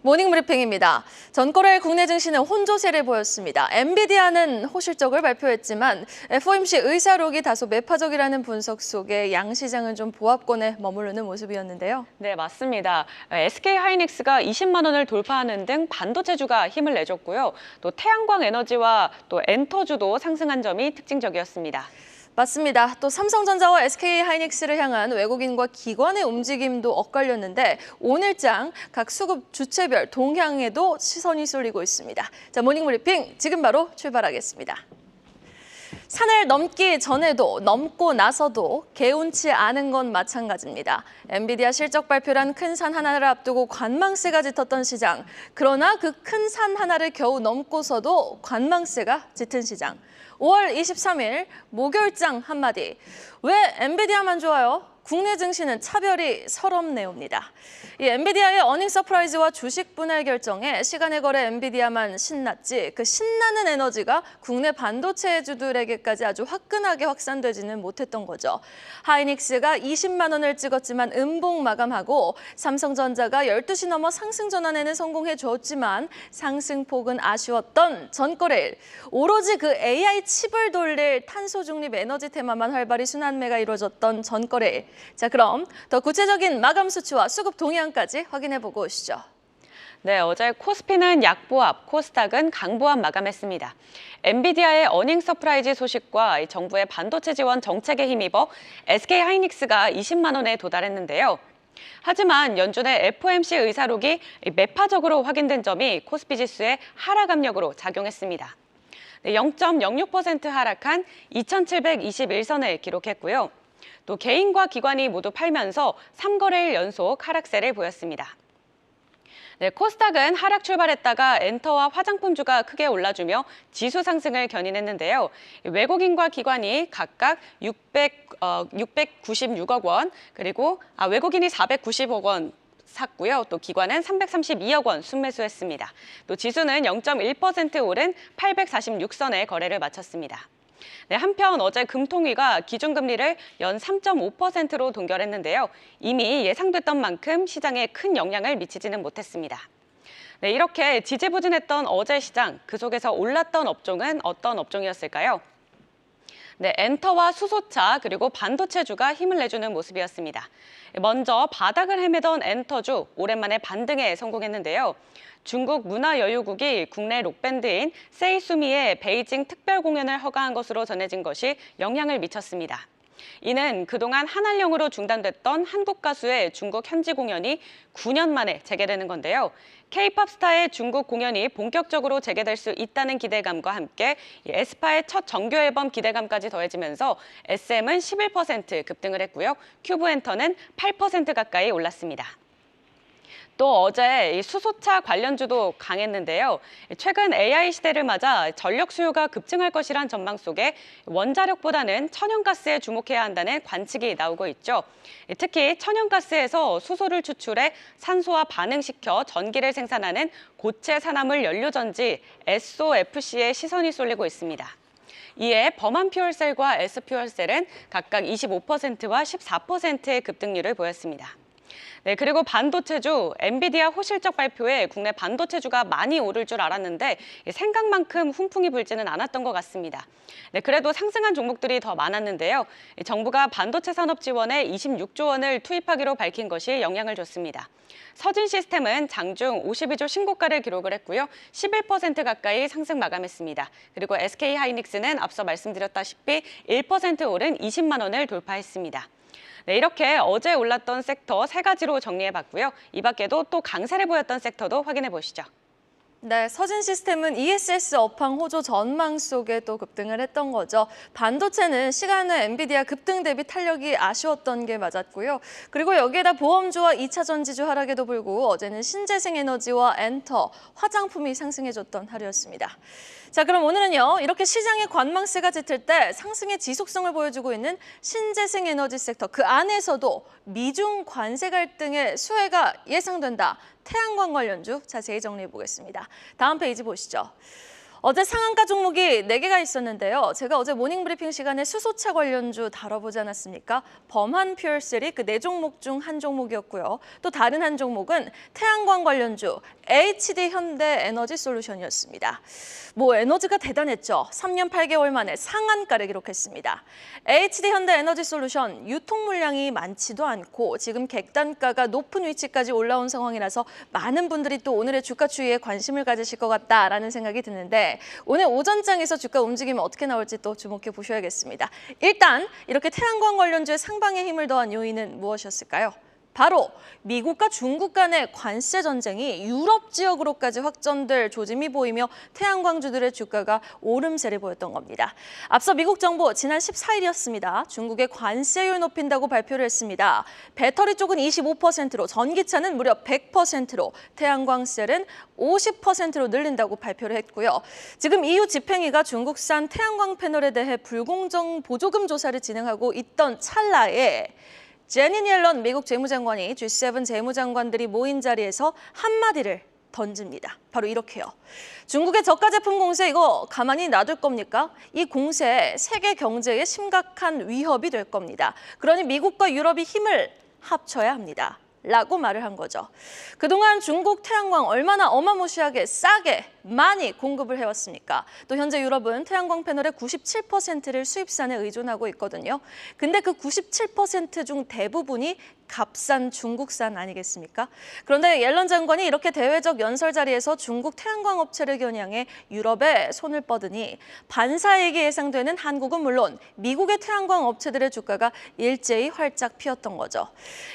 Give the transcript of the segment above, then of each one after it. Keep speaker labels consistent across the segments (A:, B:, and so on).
A: 모닝 브리핑입니다. 전거래일 국내 증시는 혼조세를 보였습니다. 엔비디아는 호실적을 발표했지만 FOMC 의사록이 다소 매파적이라는 분석 속에 양시장은 좀 보합권에 머무르는 모습이었는데요.
B: 네, 맞습니다. SK하이닉스가 20만 원을 돌파하는 등 반도체주가 힘을 내줬고요. 또 태양광 에너지와 또 엔터주도 상승한 점이 특징적이었습니다.
A: 맞습니다. 또 삼성전자와 SK하이닉스를 향한 외국인과 기관의 움직임도 엇갈렸는데 오늘장 각 수급 주체별 동향에도 시선이 쏠리고 있습니다. 자, 모닝 브리핑 지금 바로 출발하겠습니다. 산을 넘기 전에도 넘고 나서도 개운치 않은 건 마찬가지입니다. 엔비디아 실적 발표란 큰 산 하나를 앞두고 관망세가 짙었던 시장. 그러나 그 큰 산 하나를 겨우 넘고서도 관망세가 짙은 시장. 5월 23일 목요일장 한마디. 왜 엔비디아만 좋아요? 국내 증시는 차별이 서럽네요입니다. 이 엔비디아의 어닝 서프라이즈와 주식 분할 결정에 시간의 거래 엔비디아만 신났지 그 신나는 에너지가 국내 반도체주들에게까지 아주 화끈하게 확산되지는 못했던 거죠. 하이닉스가 20만 원을 찍었지만 음봉 마감하고 삼성전자가 12시 넘어 상승 전환에는 성공해 줬지만 상승폭은 아쉬웠던 전거래일. 오로지 그 AI 칩을 돌릴 탄소 중립 에너지 테마만 활발히 순환매가 이루어졌던 전거래일. 자, 그럼 더 구체적인 마감 수치와 수급 동향까지 확인해보고 오시죠.
B: 네, 어제 코스피는 약보합, 코스닥은 강보합 마감했습니다. 엔비디아의 어닝 서프라이즈 소식과 정부의 반도체 지원 정책에 힘입어 SK하이닉스가 20만 원에 도달했는데요. 하지만 연준의 FOMC 의사록이 매파적으로 확인된 점이 코스피 지수의 하락 압력으로 작용했습니다. 0.06% 하락한 2,721선을 기록했고요. 또 개인과 기관이 모두 팔면서 3거래일 연속 하락세를 보였습니다. 네, 코스닥은 하락 출발했다가 엔터와 화장품주가 크게 올라주며 지수 상승을 견인했는데요. 외국인과 기관이 각각 696억 원, 그리고 외국인이 490억 원 샀고요. 또 기관은 332억 원 순매수했습니다. 또 지수는 0.1% 오른 846선에 거래를 마쳤습니다. 네, 한편 어제 금통위가 기준금리를 연 3.5%로 동결했는데요. 이미 예상됐던 만큼 시장에 큰 영향을 미치지는 못했습니다. 네, 이렇게 지지부진했던 어제 시장, 그 속에서 올랐던 업종은 어떤 업종이었을까요? 네, 엔터와 수소차 그리고 반도체주가 힘을 내주는 모습이었습니다. 먼저 바닥을 헤매던 엔터주, 오랜만에 반등에 성공했는데요. 중국 문화여유국이 국내 록밴드인 세이수미의 베이징 특별 공연을 허가한 것으로 전해진 것이 영향을 미쳤습니다. 이는 그동안 한알령으로 중단됐던 한국 가수의 중국 현지 공연이 9년 만에 재개되는 건데요. K-팝 스타의 중국 공연이 본격적으로 재개될 수 있다는 기대감과 함께 에스파의 첫 정규 앨범 기대감까지 더해지면서 SM은 11% 급등을 했고요. 큐브엔터는 8% 가까이 올랐습니다. 또 어제 수소차 관련주도 강했는데요. 최근 AI 시대를 맞아 전력 수요가 급증할 것이란 전망 속에 원자력보다는 천연가스에 주목해야 한다는 관측이 나오고 있죠. 특히 천연가스에서 수소를 추출해 산소와 반응시켜 전기를 생산하는 고체 산화물 연료전지 SOFC에 시선이 쏠리고 있습니다. 이에 범한 퓨얼셀과 S퓨얼셀은 각각 25%와 14%의 급등률을 보였습니다. 네, 그리고 반도체주, 엔비디아 호실적 발표에 국내 반도체주가 많이 오를 줄 알았는데 생각만큼 훈풍이 불지는 않았던 것 같습니다. 네, 그래도 상승한 종목들이 더 많았는데요. 정부가 반도체 산업 지원에 26조 원을 투입하기로 밝힌 것이 영향을 줬습니다. 서진시스템은 장중 52조 신고가를 기록을 했고요. 11% 가까이 상승 마감했습니다. 그리고 SK하이닉스는 앞서 말씀드렸다시피 1% 오른 20만 원을 돌파했습니다. 네, 이렇게 어제 올랐던 섹터 3가지로 정리해봤고요. 이 밖에도 또 강세를 보였던 섹터도 확인해 보시죠.
A: 네, 서진시스템은 ESS 업황 호조 전망 속에 또 급등을 했던 거죠. 반도체는 시간 후 엔비디아 급등 대비 탄력이 아쉬웠던 게 맞았고요. 그리고 여기에다 보험주와 2차 전지주 하락에도 불구 어제는 신재생에너지와 엔터, 화장품이 상승해줬던 하루였습니다. 자, 그럼 오늘은요. 이렇게 시장의 관망세가 짙을 때 상승의 지속성을 보여주고 있는 신재생에너지 섹터, 그 안에서도 미중 관세 갈등의 수혜가 예상된다. 태양광 관련주 자세히 정리해 보겠습니다. 다음 페이지 보시죠. 어제 상한가 종목이 4개가 있었는데요. 제가 어제 모닝브리핑 시간에 수소차 관련주 다뤄보지 않았습니까? 범한 퓨얼셀이 그 4종목 중 한 종목이었고요. 또 다른 한 종목은 태양광 관련주 HD 현대에너지솔루션이었습니다. 에너지가 대단했죠. 3년 8개월 만에 상한가를 기록했습니다. HD 현대에너지솔루션 유통 물량이 많지도 않고 지금 객단가가 높은 위치까지 올라온 상황이라서 많은 분들이 또 오늘의 주가 추이에 관심을 가지실 것 같다라는 생각이 드는데 오늘 오전장에서 주가 움직임이 어떻게 나올지 또 주목해 보셔야겠습니다. 일단 이렇게 태양광 관련주의 상방에 힘을 더한 요인은 무엇이었을까요? 바로 미국과 중국 간의 관세 전쟁이 유럽 지역으로까지 확전될 조짐이 보이며 태양광주들의 주가가 오름세를 보였던 겁니다. 앞서 미국 정부 지난 14일이었습니다. 중국의 관세율 높인다고 발표를 했습니다. 배터리 쪽은 25%로, 전기차는 무려 100%로, 태양광셀은 50%로 늘린다고 발표를 했고요. 지금 EU 집행위가 중국산 태양광 패널에 대해 불공정 보조금 조사를 진행하고 있던 찰나에 제닛 옐런 미국 재무장관이 G7 재무장관들이 모인 자리에서 한마디를 던집니다. 바로 이렇게요. 중국의 저가 제품 공세 이거 가만히 놔둘 겁니까? 이 공세 세계 경제에 심각한 위협이 될 겁니다. 그러니 미국과 유럽이 힘을 합쳐야 합니다. 라고 말을 한 거죠. 그동안 중국 태양광 얼마나 어마무시하게 싸게 많이 공급을 해왔습니까? 또 현재 유럽은 태양광 패널의 97%를 수입산에 의존하고 있거든요. 근데 그 97% 중 대부분이 값싼 중국산 아니겠습니까? 그런데 옐런 장관이 이렇게 대외적 연설 자리에서 중국 태양광 업체를 겨냥해 유럽에 손을 뻗으니 반사이익이 예상되는 한국은 물론 미국의 태양광 업체들의 주가가 일제히 활짝 피었던 거죠.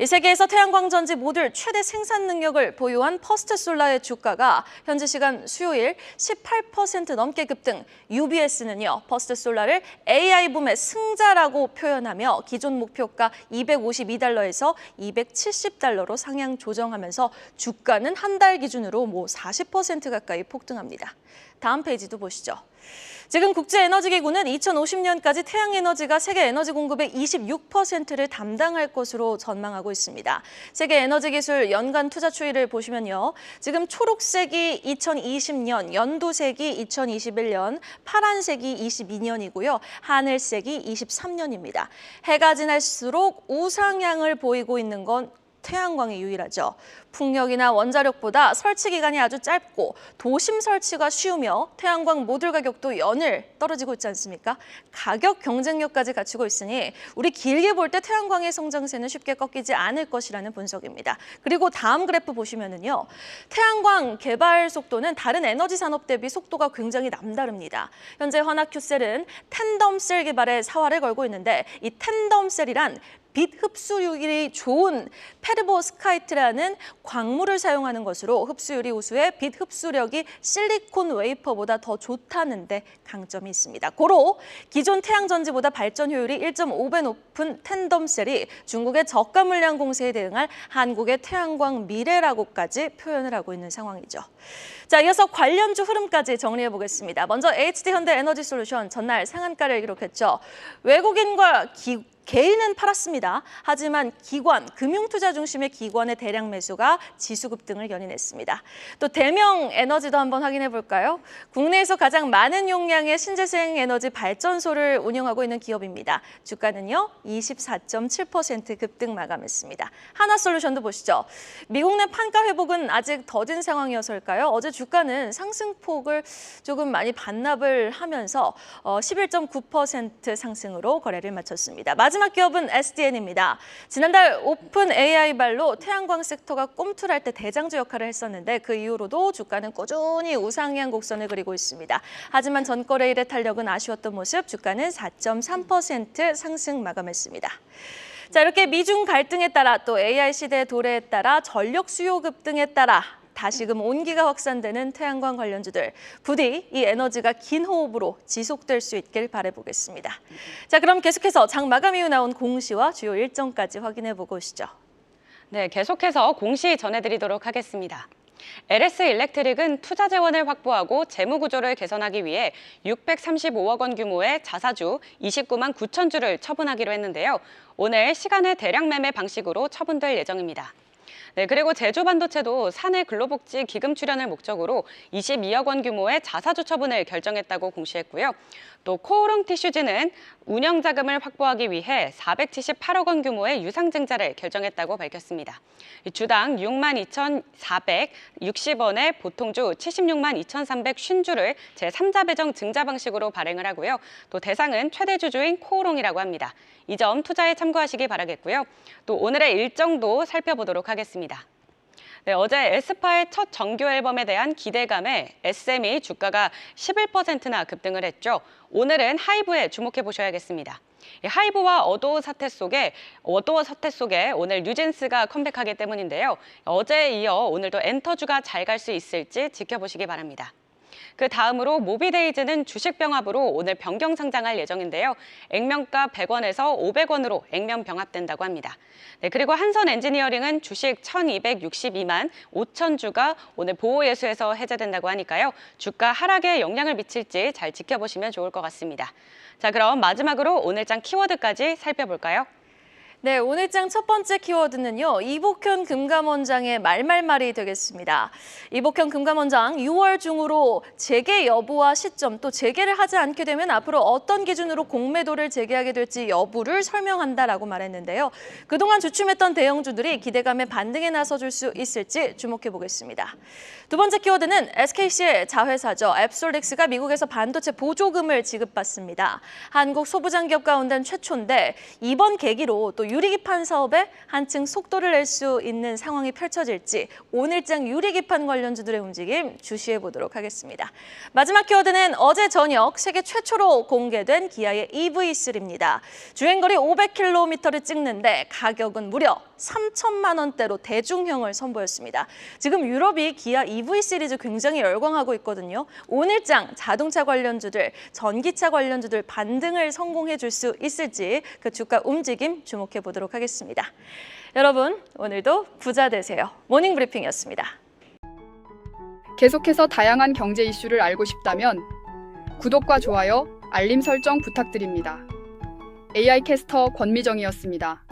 A: 이 세계에서 태양광 전지 모듈 최대 생산 능력을 보유한 퍼스트솔라의 주가가 현지 시간 수요일 18% 넘게 급등, UBS는요 퍼스트솔라를 AI 붐의 승자라고 표현하며 기존 목표가 252달러에서 270달러로 상향 조정하면서 주가는 한 달 기준으로 40% 가까이 폭등합니다. 다음 페이지도 보시죠. 지금 국제에너지기구는 2050년까지 태양에너지가 세계 에너지 공급의 26%를 담당할 것으로 전망하고 있습니다. 세계 에너지 기술 연간 투자 추이를 보시면요. 지금 초록색이 2020년, 연두색이 2021년, 파란색이 22년이고요. 하늘색이 23년입니다. 해가 지날수록 우상향을 보이고 있는 건 태양광이 유일하죠. 풍력이나 원자력보다 설치 기간이 아주 짧고 도심 설치가 쉬우며 태양광 모듈 가격도 연일 떨어지고 있지 않습니까? 가격 경쟁력까지 갖추고 있으니 우리 길게 볼 때 태양광의 성장세는 쉽게 꺾이지 않을 것이라는 분석입니다. 그리고 다음 그래프 보시면은요. 태양광 개발 속도는 다른 에너지 산업 대비 속도가 굉장히 남다릅니다. 현재 화나큐셀은 텐덤셀 개발에 사활을 걸고 있는데 이 텐덤셀이란 빛 흡수율이 좋은 페르보스카이트라는 광물을 사용하는 것으로 흡수율이 우수해 빛 흡수력이 실리콘 웨이퍼보다 더 좋다는데 강점이 있습니다. 고로 기존 태양전지보다 발전 효율이 1.5배 높은 텐덤셀이 중국의 저가 물량 공세에 대응할 한국의 태양광 미래라고까지 표현을 하고 있는 상황이죠. 자, 이어서 관련주 흐름까지 정리해 보겠습니다. 먼저 HD 현대에너지솔루션 전날 상한가를 기록했죠. 외국인과 개인은 팔았습니다. 하지만 기관, 금융투자 중심의 기관의 대량 매수가 지수 급등을 견인했습니다. 또 대명 에너지도 한번 확인해 볼까요? 국내에서 가장 많은 용량의 신재생 에너지 발전소를 운영하고 있는 기업입니다. 주가는요, 24.7% 급등 마감했습니다. 하나솔루션도 보시죠. 미국 내 판가 회복은 아직 더딘 상황이어서일까요? 어제 주가는 상승폭을 조금 많이 반납을 하면서 11.9% 상승으로 거래를 마쳤습니다. 마지막 기업은 SDN입니다. 지난달 오픈 AI 발로 태양광 섹터가 꿈틀할 때 대장주 역할을 했었는데 그 이후로도 주가는 꾸준히 우상향 곡선을 그리고 있습니다. 하지만 전거래일의 탄력은 아쉬웠던 모습, 주가는 4.3% 상승 마감했습니다. 자, 이렇게 미중 갈등에 따라 또 AI 시대의 도래에 따라 전력 수요 급등에 따라 다시금 온기가 확산되는 태양광 관련주들. 부디 이 에너지가 긴 호흡으로 지속될 수 있길 바라보겠습니다. 자, 그럼 계속해서 장 마감 이후 나온 공시와 주요 일정까지 확인해 보고 오시죠.
B: 네, 계속해서 공시 전해드리도록 하겠습니다. LS 일렉트릭은 투자 재원을 확보하고 재무 구조를 개선하기 위해 635억 원 규모의 자사주 29만 9천 주를 처분하기로 했는데요. 오늘 시간의 대량 매매 방식으로 처분될 예정입니다. 네, 그리고 제주반도체도 사내 근로복지 기금 출연을 목적으로 22억 원 규모의 자사주 처분을 결정했다고 공시했고요. 또 코오롱 티슈즈는 운영 자금을 확보하기 위해 478억 원 규모의 유상증자를 결정했다고 밝혔습니다. 주당 62,460원의 보통주 76만 2,350주를 제3자 배정 증자 방식으로 발행을 하고요. 또 대상은 최대 주주인 코오롱이라고 합니다. 이 점 투자에 참고하시기 바라겠고요. 또 오늘의 일정도 살펴보도록 하겠습니다. 네, 어제 에스파의 첫 정규 앨범에 대한 기대감에 SM이 주가가 11%나 급등을 했죠. 오늘은 하이브에 주목해 보셔야겠습니다. 하이브와 어도어 사태 속에 오늘 뉴진스가 컴백하기 때문인데요. 어제에 이어 오늘도 엔터주가 잘 갈 수 있을지 지켜보시기 바랍니다. 그 다음으로 모비데이즈는 주식 병합으로 오늘 변경 상장할 예정인데요. 액면가 100원에서 500원으로 액면 병합된다고 합니다. 네, 그리고 한선 엔지니어링은 주식 1262만 5천 주가 오늘 보호예수에서 해제된다고 하니까요. 주가 하락에 영향을 미칠지 잘 지켜보시면 좋을 것 같습니다. 자, 그럼 마지막으로 오늘장 키워드까지 살펴볼까요?
A: 네, 오늘장 첫 번째 키워드는요. 이복현 금감원장의 말말말이 되겠습니다. 이복현 금감원장 6월 중으로 재개 여부와 시점 또 재개를 하지 않게 되면 앞으로 어떤 기준으로 공매도를 재개하게 될지 여부를 설명한다라고 말했는데요. 그동안 주춤했던 대형주들이 기대감에 반등에 나서줄 수 있을지 주목해 보겠습니다. 두 번째 키워드는 SKC의 자회사죠. 앱솔릭스가 미국에서 반도체 보조금을 지급받습니다. 한국 소부장기업 가운데 최초인데 이번 계기로 또 유리기판 사업에 한층 속도를 낼 수 있는 상황이 펼쳐질지 오늘장 유리기판 관련주들의 움직임 주시해 보도록 하겠습니다. 마지막 키워드는 어제 저녁 세계 최초로 공개된 기아의 EV3입니다. 주행거리 500km를 찍는데 가격은 무려 3천만 원대로 대중형을 선보였습니다. 지금 유럽이 기아 EV 시리즈 굉장히 열광하고 있거든요. 오늘장 자동차 관련주들, 전기차 관련주들 반등을 성공해 줄 수 있을지 그 주가 움직임 주목해 보도록 하겠습니다. 여러분, 오늘도 부자 되세요. 모닝 브리핑이었습니다.
C: 계속해서 다양한 경제 이슈를 알고 싶다면 구독과 좋아요, 알림 설정 부탁드립니다. AI 캐스터 권미정이었습니다.